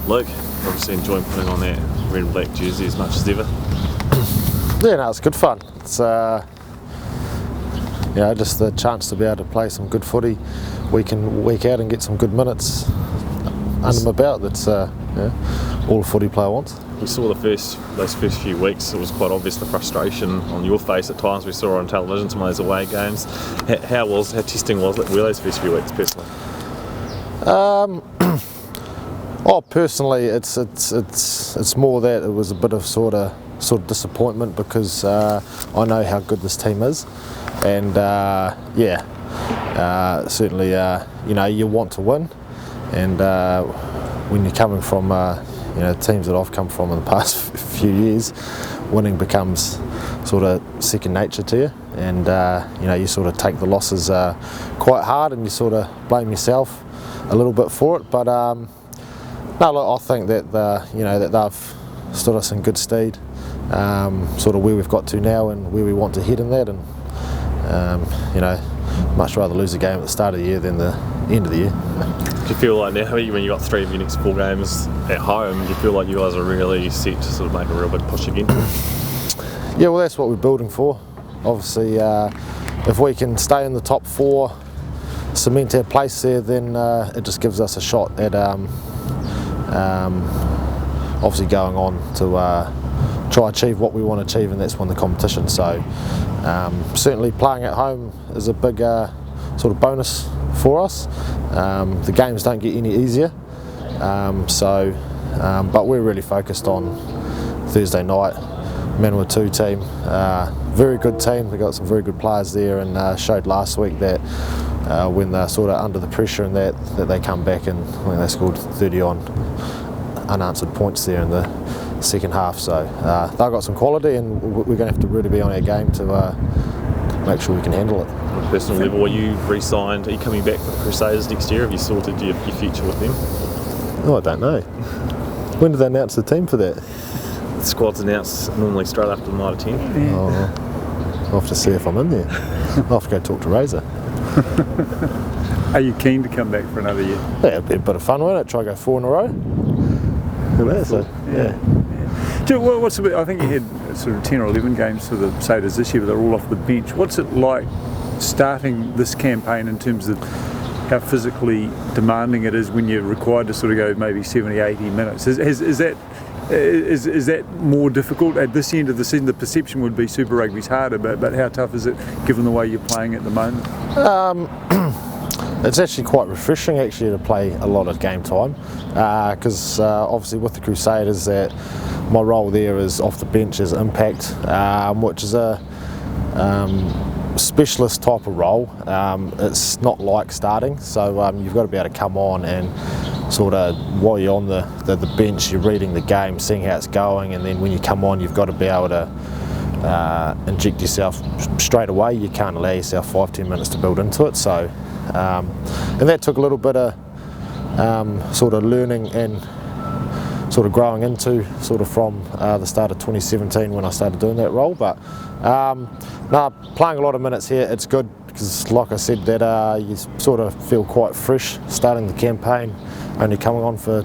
Luke, obviously enjoying putting on that red and black jersey as much as ever. Yeah, no, it's good fun. It's just the chance to be able to play some good footy week in, week out and get some good minutes under my belt. That's all a footy player wants. We saw those first few weeks, it was quite obvious the frustration on your face at times. We saw on television some of those away games. How testing were those first few weeks personally? Personally, it's more that it was a bit of sort of disappointment because I know how good this team is, and certainly you want to win, and when you're coming from teams that I've come from in the past few years, winning becomes sort of second nature to you, and you sort of take the losses quite hard, and you sort of blame yourself a little bit for it. But no, look, I think that that they've stood us in good stead, sort of where we've got to now and where we want to head in that, and much rather lose a game at the start of the year than the end of the year. Do you feel like now, when you've got 3 of your next 4 games at home, do you feel like you guys are really set to sort of make a real big push again? Yeah, well, that's what we're building for. Obviously, if we can stay in the top 4, cement our place there, then it just gives us a shot at obviously going on to try achieve what we want to achieve, and that's win the competition. So certainly playing at home is a big sort of bonus for us. The games don't get any easier, but we're really focused on Thursday night. Manawatu team, very good team. We've got some very good players there, and showed last week that when they're sort of under the pressure and that they come back, and I think they scored 30 on unanswered points there in the second half. So they've got some quality, and we're going to have to really be on our game to make sure we can handle it. On a personal level, are you re-signed? Are you coming back for the Crusaders next year? Have you sorted your future with them? Oh, I don't know. When did they announce the team for that? The squad's announced normally straight after the night of 10. Yeah. Oh, I'll have to see if I'm in there. I'll have to go talk to Razor. Are you keen to come back for another year? Yeah, it'd be a bit of fun, won't it? Try to go 4 in a row. I think you had sort of 10 or 11 games for the Crusaders this year, but they're all off the bench. What's it like starting this campaign in terms of how physically demanding it is when you're required to sort of go maybe 70, 80 minutes? Is that more difficult at this end of the season? The perception would be Super Rugby's harder, but how tough is it given the way you're playing at the moment? It's actually quite refreshing to play a lot of game time, because obviously with the Crusaders, that my role there is off the bench as impact, which is a specialist type of role. It's not like starting, so you've got to be able to come on and sort of, while you're on the bench, you're reading the game, seeing how it's going, and then when you come on, you've got to be able to inject yourself straight away. You can't allow yourself 5-10 minutes to build into it. So and that took a little bit of sort of learning and sort of growing into sort of from the start of 2017 when I started doing that role. But playing a lot of minutes here, it's good, because like I said, that you sort of feel quite fresh starting the campaign, only coming on for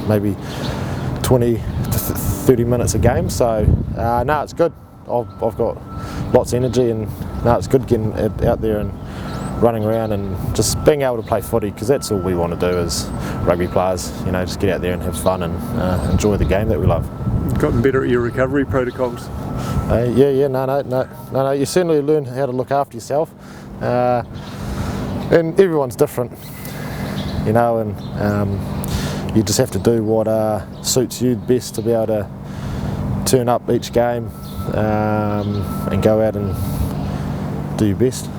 maybe 20 to 30 minutes a game. So it's good. I've got lots of energy, and it's good getting out there and running around and just being able to play footy, because that's all we want to do as rugby players. Just get out there and have fun and enjoy the game that we love. Gotten better at your recovery protocols? No. You certainly learn how to look after yourself, and everyone's different, and you just have to do what suits you best to be able to turn up each game and go out and do your best.